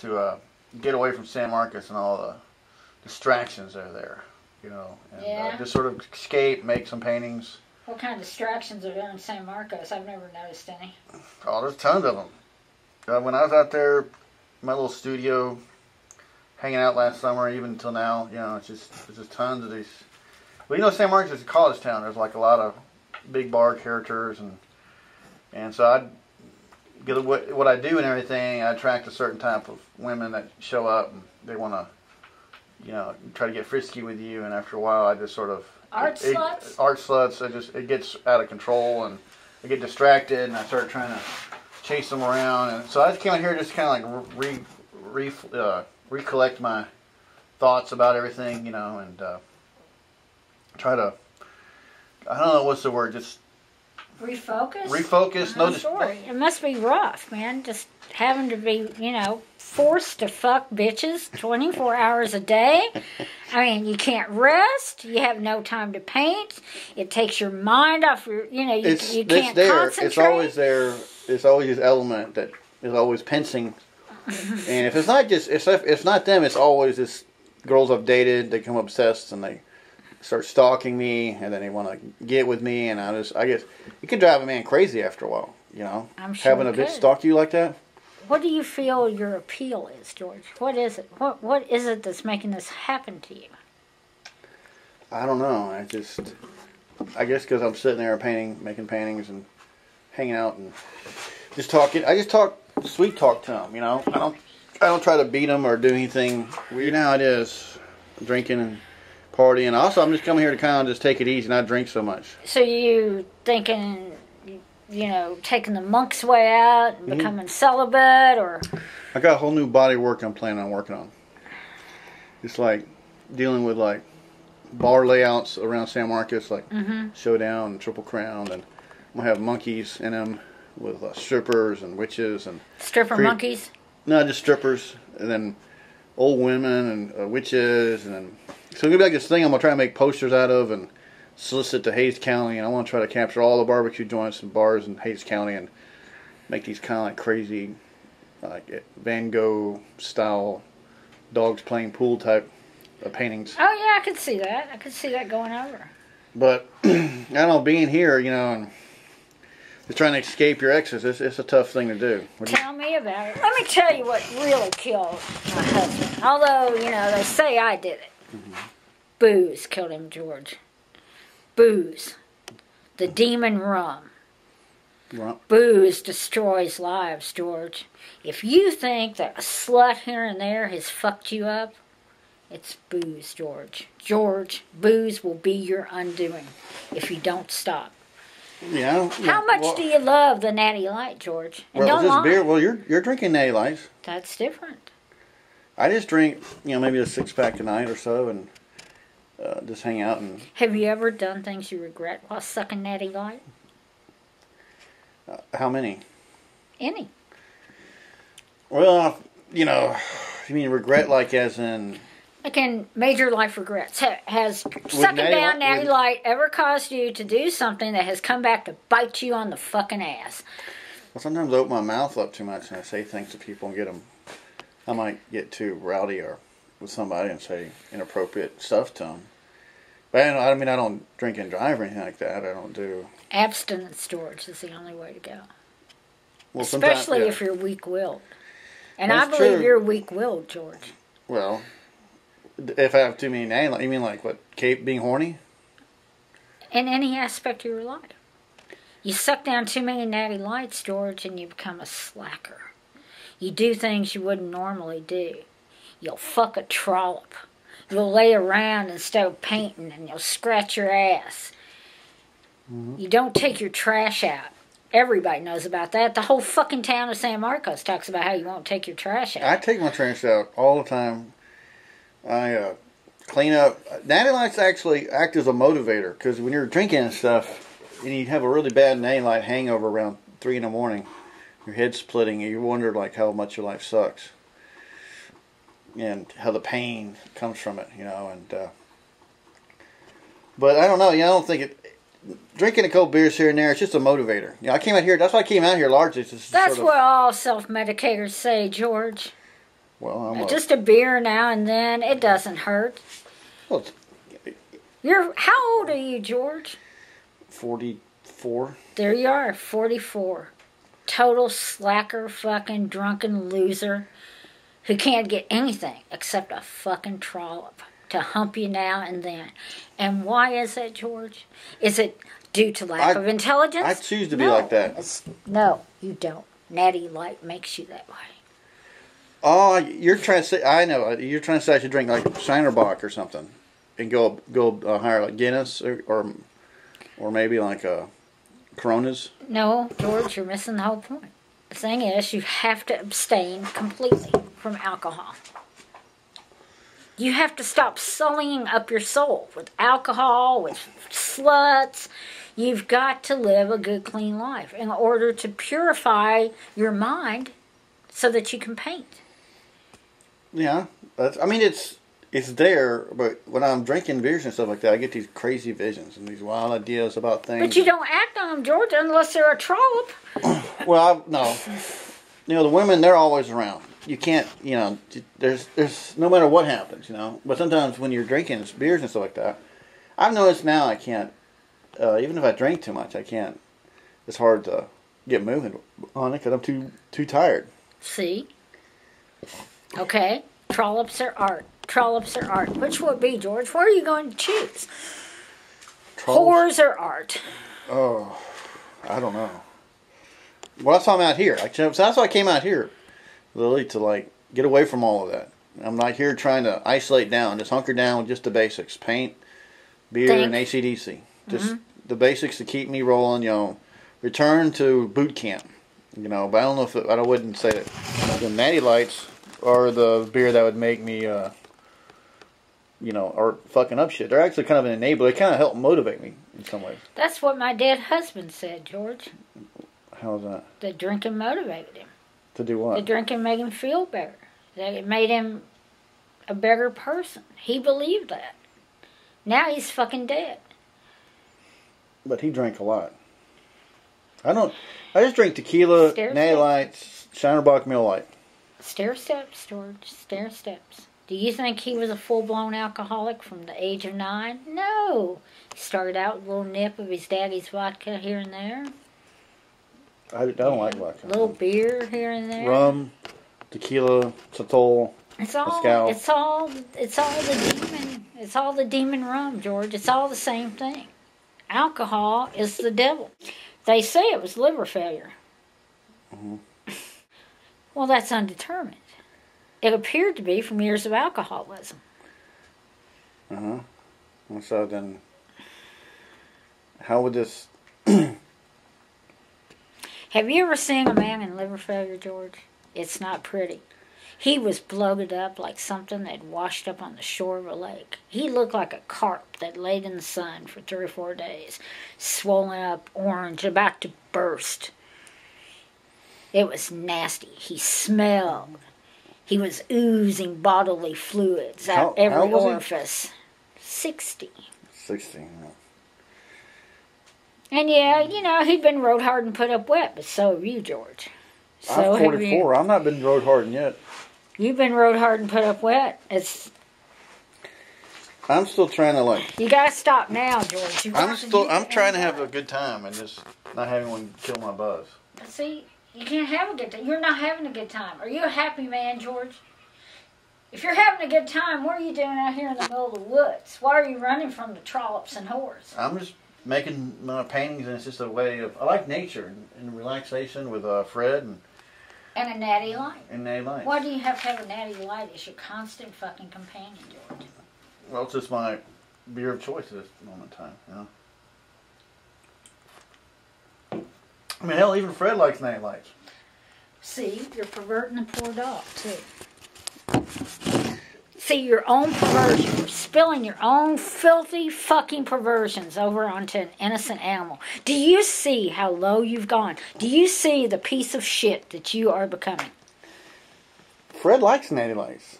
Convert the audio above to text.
to get away from San Marcos and all the distractions that are there, and just sort of escape, make some paintings. What kind of distractions are there in San Marcos? I've never noticed any. Oh, there's tons of them. When I was out there, in my little studio, hanging out last summer, even until now, it's just tons of these. Well, San Marcos is a college town. There's like a lot of big bar characters, and so I get what I do and everything. I attract a certain type of women that show up and they want to, try to get frisky with you. And after a while, I just sort of sluts. Art sluts. It gets out of control, and I get distracted, and I start trying to chase them around. And so I just came out here just kind of like recollect my thoughts about everything, and try to, I don't know what's the word, just refocus. No, story. It must be rough, man. Just having to be, forced to fuck bitches 24 hours a day. I mean, you can't rest. You have no time to paint. It takes your mind off your, you can't concentrate. It's always there. It's always this element that is always pensing. And if it's not just, it's not them. It's always this girls I've dated. They come obsessed and they start stalking me, and then they want to get with me, and I guess it could drive a man crazy after a while. I'm sure having a bitch stalk you like that. What do you feel your appeal is, George? What is it? What is it that's making this happen to you? I don't know. I guess because I'm sitting there making paintings, and hanging out, and just talking. I just sweet talk to them. I don't try to beat them or do anything. You know how it is, drinking and partying. Also, I'm just coming here to kind of just take it easy, not drink so much. So you thinking, taking the monk's way out and becoming celibate, or? I got a whole new body work I'm planning on working on. It's like dealing with like bar layouts around San Marcos, like Showdown and Triple Crown, and I'm gonna have monkeys in them with strippers and witches and monkeys. No, just strippers, and then old women and witches, and then so it's gonna be like this thing I'm gonna try to make posters out of and solicit to Hays County, and I want to try to capture all the barbecue joints and bars in Hays County and make these kind of like crazy, like Van Gogh style, dogs playing pool type of paintings. Oh yeah, I could see that. I could see that going over. But I don't know, being here, and just trying to escape your exes, it's a tough thing to do. Tell me about it. Let me tell you what really killed my husband. Although, they say I did it. Booze killed him, George. Booze. The demon rum. Right. Booze destroys lives, George. If you think that a slut here and there has fucked you up, it's booze, George. George, booze will be your undoing if you don't stop. Yeah. How much do you love the Natty Light, George? And well, don't this beer. Well, you're drinking Natty Lights. That's different. I just drink, maybe a 6-pack a night or so, and just hang out. And have you ever done things you regret while sucking Natty Light? How many? Any. Well, you mean regret like as in? Like in major life regrets. Has sucking down Natty Light ever caused you to do something that has come back to bite you on the fucking ass? Well, sometimes I open my mouth up too much and I say things to people and I might get too rowdy or with somebody and say inappropriate stuff to them. But I don't drink and drive or anything like that. I don't do. Abstinence, George, is the only way to go. Well, especially if you're weak-willed. And I believe you're weak-willed, George. Well, if I have too many Natty Lights, you mean like what, being horny? In any aspect of your life. You suck down too many Natty Lights, George, and you become a slacker. You do things you wouldn't normally do. You'll fuck a trollop. You'll lay around instead of painting, and you'll scratch your ass. You don't take your trash out. Everybody knows about that. The whole fucking town of San Marcos talks about how you won't take your trash out. I take my trash out all the time. I clean up. Natty Lights actually act as a motivator, because when you're drinking and stuff, and you have a really bad Natty Light hangover around 3 in the morning, your head's splitting, and you wonder like how much your life sucks, and how the pain comes from it, and but I don't know, I don't think drinking a couple beers here and there, it's just a motivator. That's why I came out here largely. That's what all self-medicators say, George. Well, just a beer now and then. It doesn't hurt. Well, How old are you, George? 44. There you are, 44. Total slacker, fucking drunken loser who can't get anything except a fucking trollop to hump you now and then. And why is that, George? Is it due to lack of intelligence? I choose to be like that. No, you don't. Natty Light makes you that way. Oh, you're trying to say, I know, you're trying to say I should drink like Shinerbach or something and go higher, like Guinness or maybe like Coronas. No, George, you're missing the whole point. The thing is, you have to abstain completely from alcohol. You have to stop sullying up your soul with alcohol, with sluts. You've got to live a good, clean life in order to purify your mind so that you can paint. Yeah, it's there, but when I'm drinking beers and stuff like that, I get these crazy visions and these wild ideas about things. But you don't act on them, George, unless they're a trollop. Well, no. The women, they're always around. You can't, there's no matter what happens, But sometimes when you're drinking beers and stuff like that, I've noticed now I can't, even if I drink too much, I can't. It's hard to get moving on it because I'm too tired. See? Okay. Trollops are art. Trollops are art. Which will it be, George? What are you going to choose? Whores or art? Oh, I don't know. Well, that's why I'm out here. So that's why I came out here, Lily, to get away from all of that. I'm not here trying to isolate down, just hunker down with just the basics: paint, beer, and AC/DC. Just the basics to keep me rolling. Return to boot camp. But I don't know if I wouldn't say that the Natty Lights are the beer that would make me, or fucking up shit. They're actually kind of an enabler. They kind of help motivate me in some ways. That's what my dead husband said, George. How's that? That drinking motivated him. To do what? The drinking made him feel better. That it made him a better person. He believed that. Now he's fucking dead. But he drank a lot. I just drink tequila, Natty Lights, Shinerbach Mill Light. Stair steps, George. Stair steps. Do you think he was a full-blown alcoholic from the age of 9? No. He started out with a little nip of his daddy's vodka here and there. I don't like vodka. A little beer here and there. Rum, tequila, Satol, Mezcal. It's all the demon. It's all the demon rum, George. It's all the same thing. Alcohol is the devil. They say it was liver failure. Mm-hmm. Well, that's undetermined. It appeared to be from years of alcoholism. Uh-huh. Well, so then, how would this... Have you ever seen a man in liver failure, George? It's not pretty. He was bloated up like something that washed up on the shore of a lake. He looked like a carp that laid in the sun for 3 or 4 days, swollen up, orange, about to burst. It was nasty. He smelled. He was oozing bodily fluids out every orifice. 60. 60, yeah. And yeah, he'd been rode hard and put up wet, but so have you, George. So I'm 44. I've not been rode hard yet. You've been rode hard and put up wet. I'm still trying to You gotta stop now, George. I'm trying to have a good time and just not having one kill my buzz. See, you can't have a good time. You're not having a good time. Are you a happy man, George? If you're having a good time, what are you doing out here in the middle of the woods? Why are you running from the trollops and whores? I'm just making my paintings, and it's just a way of... I like nature and relaxation with Fred and a natty light. And natty light. Why do you have to have a natty light as your constant fucking companion, George? Well, it's just my beer of choice at this moment in time, I mean, hell, even Fred likes natty lights. See, you're perverting the poor dog, too. See, your own perversion. You're spilling your own filthy fucking perversions over onto an innocent animal. Do you see how low you've gone? Do you see the piece of shit that you are becoming? Fred likes natty lights.